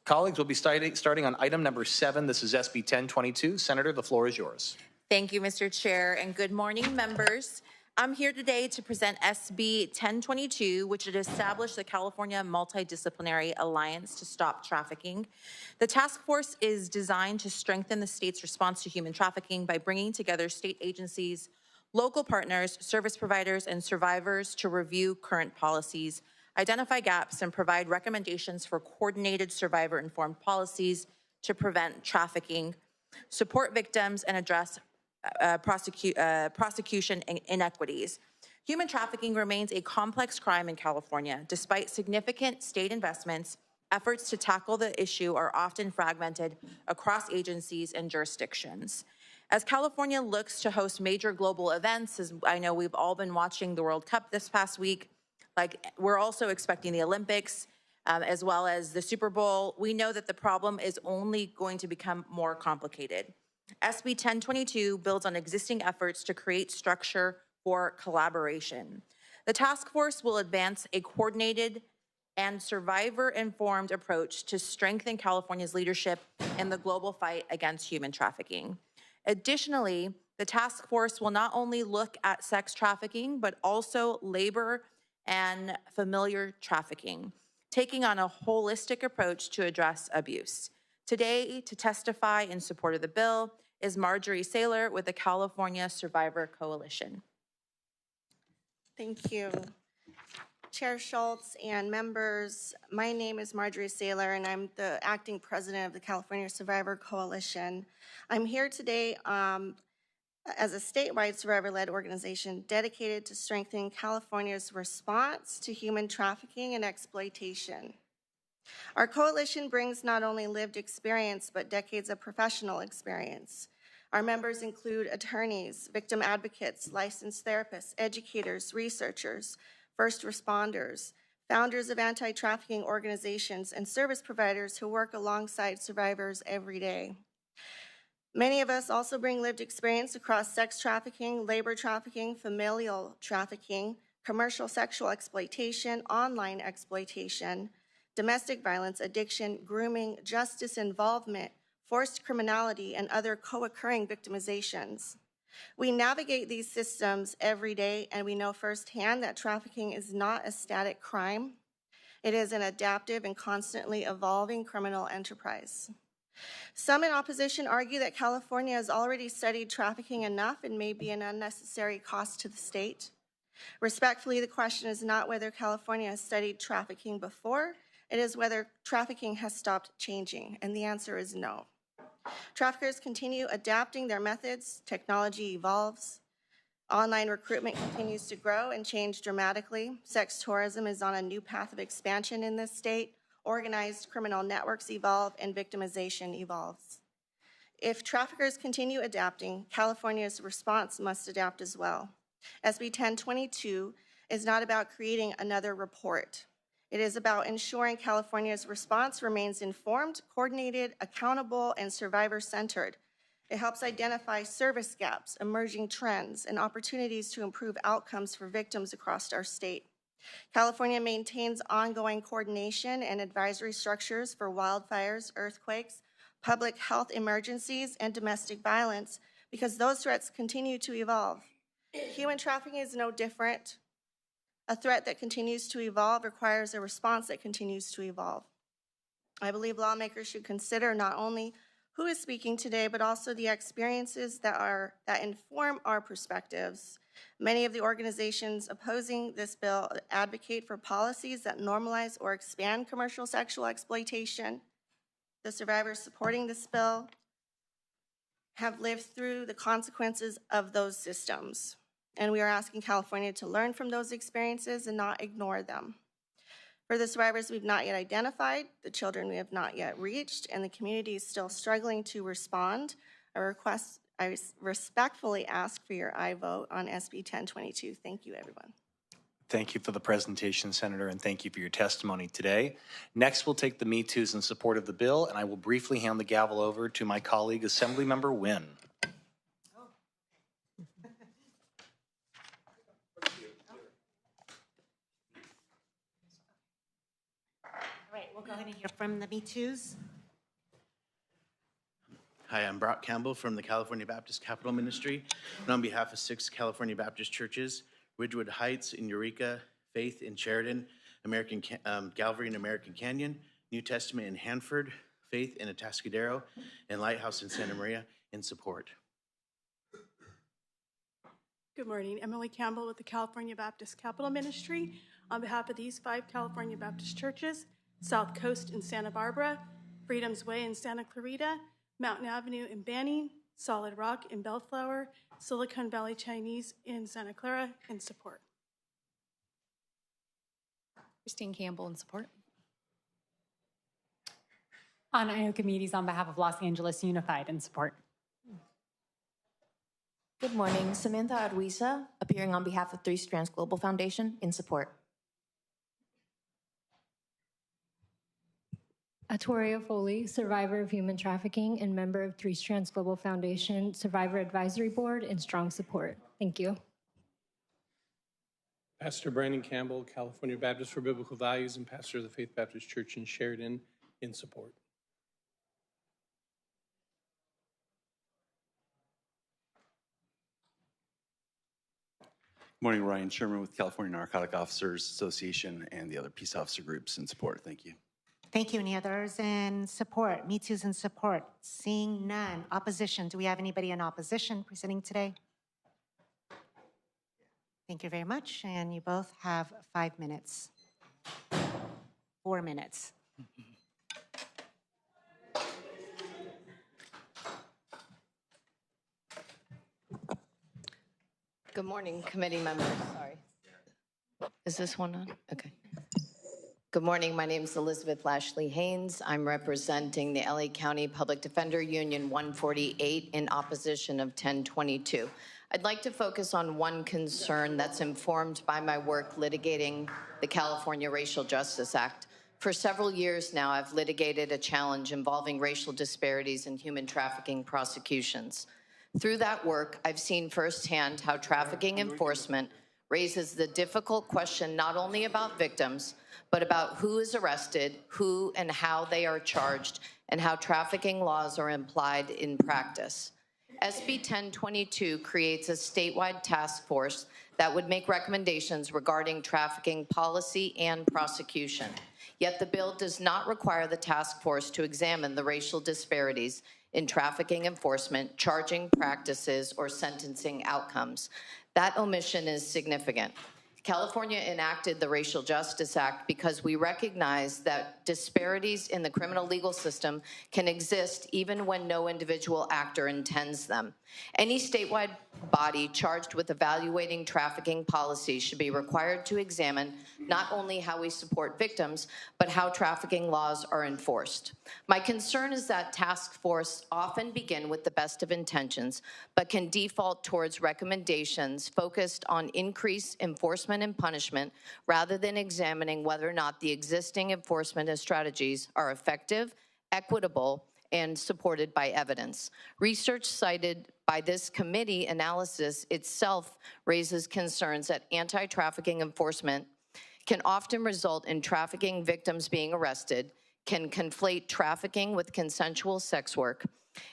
Colleagues, we'll be starting on item number 7. This is SB 1022. Senator, the floor is yours. Thank you, Mr. Chair, and good morning, members. I'm here today to present SB 1022, which would establish the California Multidisciplinary Alliance to Stop Trafficking. The task force is designed to strengthen the state's response to human trafficking by bringing together state agencies, local partners, service providers, and survivors to review current policies, identify gaps, and provide recommendations for coordinated survivor-informed policies to prevent trafficking, support victims, and address prosecution inequities. Human trafficking remains a complex crime in California. Despite significant state investments, efforts to tackle the issue are often fragmented across agencies and jurisdictions. As California looks to host major global events, as I know we've all been watching the World Cup this past week, we're also expecting the Olympics, as well as the Super Bowl, we know that the problem is only going to become more complicated. SB 1022 builds on existing efforts to create structure for collaboration. The task force will advance a coordinated and survivor-informed approach to strengthen California's leadership in the global fight against human trafficking. Additionally, the task force will not only look at sex trafficking, but also labor and familiar trafficking, taking on a holistic approach to address abuse. Today, to testify in support of the bill is Marjorie Saylor with the California Survivor Coalition. Thank you. Chair Schultz and members, my name is Marjorie Saylor and I'm the acting president of the California Survivor Coalition. I'm here today as a statewide survivor-led organization dedicated to strengthening California's response to human trafficking and exploitation. Our coalition brings not only lived experience, but decades of professional experience. Our members include attorneys, victim advocates, licensed therapists, educators, researchers, first responders, founders of anti-trafficking organizations, and service providers who work alongside survivors every day. Many of us also bring lived experience across sex trafficking, labor trafficking, familial trafficking, commercial sexual exploitation, online exploitation, domestic violence, addiction, grooming, justice involvement, forced criminality, and other co-occurring victimizations. We navigate these systems every day, and we know firsthand that trafficking is not a static crime. It is an adaptive and constantly evolving criminal enterprise. Some in opposition argue that California has already studied trafficking enough and may be an unnecessary cost to the state. Respectfully, the question is not whether California has studied trafficking before, it is whether trafficking has stopped changing, and the answer is no. Traffickers continue adapting their methods, technology evolves, online recruitment continues to grow and change dramatically, sex tourism is on a new path of expansion in this state, organized criminal networks evolve, and victimization evolves. If traffickers continue adapting, California's response must adapt as well. SB 1022 is not about creating another report. It is about ensuring California's response remains informed, coordinated, accountable, and survivor-centered. It helps identify service gaps, emerging trends, and opportunities to improve outcomes for victims across our state. California maintains ongoing coordination and advisory structures for wildfires, earthquakes, public health emergencies, and domestic violence because those threats continue to evolve. Human trafficking is no different. A threat that continues to evolve requires a response that continues to evolve. I believe lawmakers should consider not only who is speaking today, but also the experiences that inform our perspectives. Many of the organizations opposing this bill advocate for policies that normalize or expand commercial sexual exploitation. The survivors supporting this bill have lived through the consequences of those systems, and we are asking California to learn from those experiences and not ignore them. For the survivors we've not yet identified, the children we have not yet reached, and the community is still struggling to respond, I respectfully ask for your aye vote on SB 1022. Thank you, everyone. Thank you for the presentation, Senator, and thank you for your testimony today. Next, we'll take the Me Too's in support of the bill, and I will briefly hand the gavel over to my colleague, Assemblymember Wynn. go ahead and hear from the Me Too's. Hi, I'm Brock Campbell from the California Baptist Capital Ministry, and on behalf of 6 California Baptist churches, Ridgewood Heights in Eureka, Faith in Sheridan, Calvary in American Canyon, New Testament in Hanford, Faith in Atascadero, and Lighthouse in Santa Maria, in support. Good morning. Emily Campbell with the California Baptist Capital Ministry. On behalf of these 5 California Baptist churches, South Coast in Santa Barbara, Freedom's Way in Santa Clarita, Mountain Avenue in Banning, Solid Rock in Bellflower, Silicon Valley Chinese in Santa Clara, in support. Christine Campbell in support. Anna Iokimedes on behalf of Los Angeles Unified in support. Good morning. Samantha Arruiza, appearing on behalf of 3 Strands Global Foundation, in support. Atoria Foley, survivor of human trafficking and member of 3 Strands Global Foundation Survivor Advisory Board, in strong support. Thank you. Pastor Brandon Campbell, California Baptist for Biblical Values and pastor of the Faith Baptist Church in Sheridan, in support. Good morning, Ryan Sherman with California Narcotic Officers Association and the other peace officer groups in support. Thank you. Thank you. Any others in support? Me Too's in support. Seeing none. Opposition. Do we have anybody in opposition presenting today? Thank you very much. And you both have 5 minutes. 4 minutes. Good morning, committee members. Sorry. Is this one on? Okay. Good morning. My name is Elizabeth Lashley Haynes. I'm representing the LA County Public Defender Union 148 in opposition of 1022. I'd like to focus on one concern that's informed by my work litigating the California Racial Justice Act. For several years now, I've litigated a challenge involving racial disparities in human trafficking prosecutions. Through that work, I've seen firsthand how trafficking enforcement raises the difficult question not only about victims, but about who is arrested, who and how they are charged, and how trafficking laws are applied in practice. SB 1022 creates a statewide task force that would make recommendations regarding trafficking policy and prosecution. Yet the bill does not require the task force to examine the racial disparities in trafficking enforcement, charging practices, or sentencing outcomes. That omission is significant. California enacted the Racial Justice Act because we recognize that disparities in the criminal legal system can exist even when no individual actor intends them. Any statewide body charged with evaluating trafficking policy should be required to examine not only how we support victims, but how trafficking laws are enforced. My concern is that task force often begin with the best of intentions, but can default towards recommendations focused on increased enforcement and punishment rather than examining whether or not the existing enforcement strategies are effective, equitable, and supported by evidence. Research cited by this committee analysis itself raises concerns that anti-trafficking enforcement can often result in trafficking victims being arrested, can conflate trafficking with consensual sex work,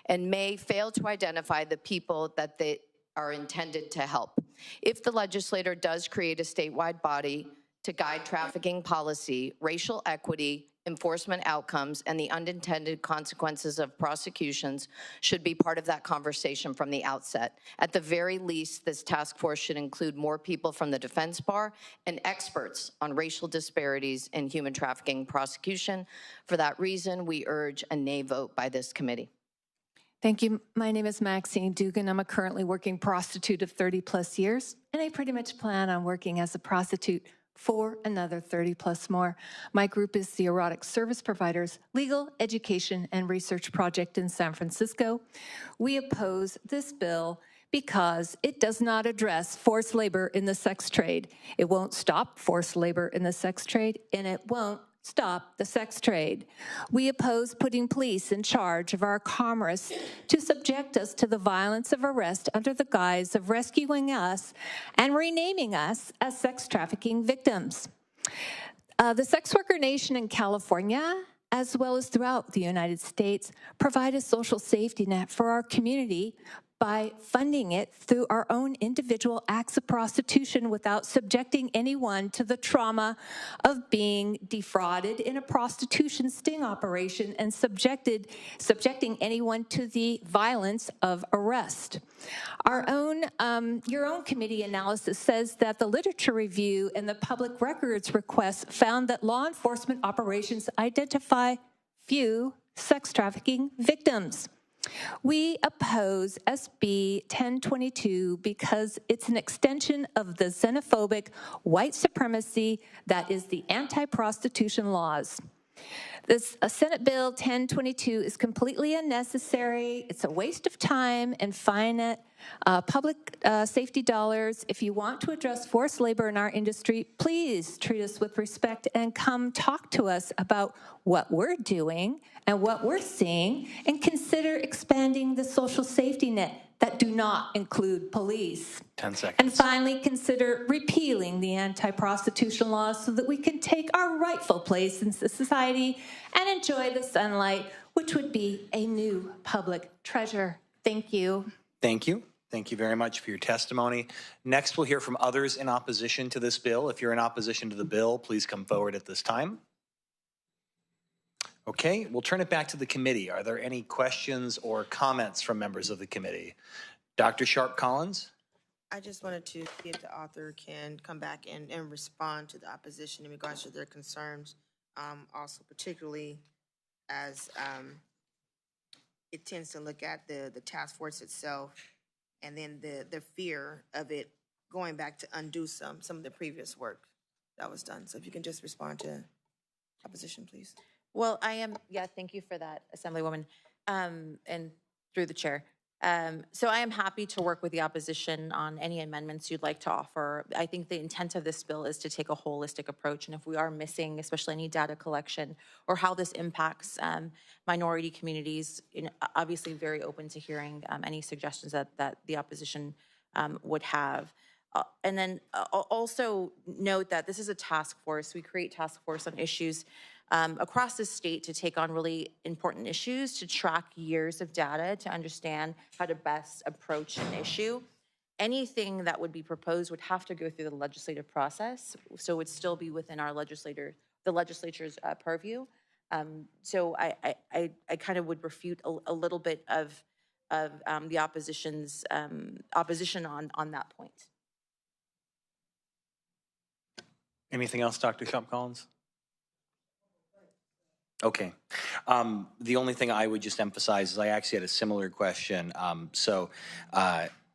and may fail to identify the people that they are intended to help. If the legislator does create a statewide body to guide trafficking policy, racial equity, enforcement outcomes, and the unintended consequences of prosecutions should be part of that conversation from the outset. At the very least, this task force should include more people from the defense bar and experts on racial disparities in human trafficking prosecution. For that reason, we urge a nay vote by this committee. Thank you. My name is Maxine Dugan. I'm a currently working prostitute of 30 plus years, and I pretty much plan on working as a prostitute for another 30 plus more. My group is the Erotic Service Providers Legal Education and Research Project in San Francisco. We oppose this bill because it does not address forced labor in the sex trade. It won't stop forced labor in the sex trade, and it won't stop the sex trade. We oppose putting police in charge of our commerce to subject us to the violence of arrest under the guise of rescuing us and renaming us as sex trafficking victims. The sex worker nation in California, as well as throughout the United States, provide a social safety net for our community by funding it through our own individual acts of prostitution without subjecting anyone to the trauma of being defrauded in a prostitution sting operation and subjecting anyone to the violence of arrest. Your own committee analysis says that the literature review and the public records requests found that law enforcement operations identify few sex trafficking victims. We oppose SB 1022 because it's an extension of the xenophobic white supremacy that is the anti-prostitution laws. This Senate Bill 1022 is completely unnecessary. It's a waste of time and finite public safety dollars. If you want to address forced labor in our industry, please treat us with respect and come talk to us about what we're doing and what we're seeing, and consider expanding the social safety net that do not include police. 10 seconds. And finally, consider repealing the anti-prostitution laws so that we can take our rightful place in society and enjoy the sunlight, which would be a new public treasure. Thank you. Thank you. Thank you very much for your testimony. Next, we'll hear from others in opposition to this bill. If you're in opposition to the bill, please come forward at this time. Okay, we'll turn it back to the committee. Are there any questions or comments from members of the committee? Dr. Sharp-Collins? I just wanted to see if the author can come back and respond to the opposition in regards to their concerns, also particularly as it tends to look at the task force itself and then the fear of it going back to undo some of the previous work that was done. So if you can just respond to opposition, please. Well, thank you for that, Assemblywoman, and through the chair. So I am happy to work with the opposition on any amendments you'd like to offer. I think the intent of this bill is to take a holistic approach, and if we are missing, especially any data collection or how this impacts minority communities, obviously very open to hearing any suggestions that the opposition would have. And then also note that this is a task force. We create task force on issues across the state to take on really important issues, to track years of data, to understand how to best approach an issue. Anything that would be proposed would have to go through the legislative process, so it would still be within our the legislature's purview. So I kind of would refute a little bit of the opposition's opposition on that point. Anything else, Dr. Sharp-Collins? Okay. The only thing I would just emphasize is I actually had a similar question.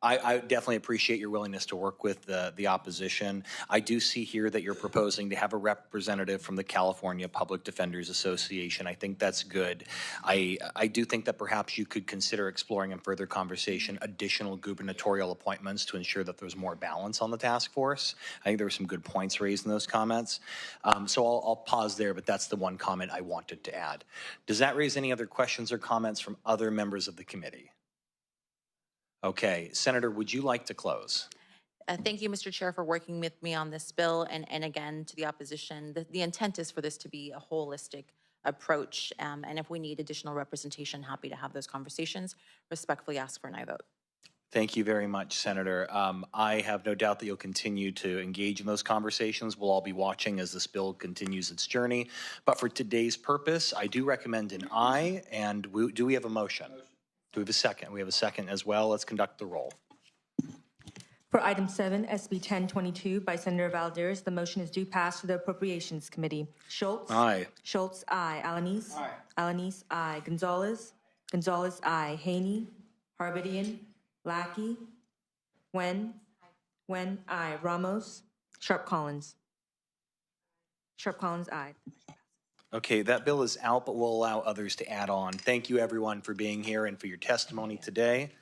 I definitely appreciate your willingness to work with the opposition. I do see here that you're proposing to have a representative from the California Public Defenders Association. I think that's good. I do think that perhaps you could consider exploring in further conversation additional gubernatorial appointments to ensure that there's more balance on the task force. I think there were some good points raised in those comments. So I'll pause there, but that's the one comment I wanted to add. Does that raise any other questions or comments from other members of the committee? Okay, Senator, would you like to close? Thank you, Mr. Chair, for working with me on this bill. And again, to the opposition, the intent is for this to be a holistic approach. And if we need additional representation, happy to have those conversations. Respectfully ask for an aye vote. Thank you very much, Senator. I have no doubt that you'll continue to engage in those conversations. We'll all be watching as this bill continues its journey. But for today's purpose, I do recommend an aye. And do we have a motion? Do we have a second? We have a second as well. Let's conduct the roll. For item 7, SB 1022 by Senator Valdez, the motion is due pass to the Appropriations Committee. Schultz? Aye. Schultz, aye. Alanis? Aye. Alanis, aye. Gonzalez? Gonzalez, aye. Haney? Harbedian? Lackey? Wen? Wen, aye. Ramos? Sharp-Collins? Sharp-Collins, aye. Okay, that bill is out, but we'll allow others to add on. Thank you, everyone, for being here and for your testimony today.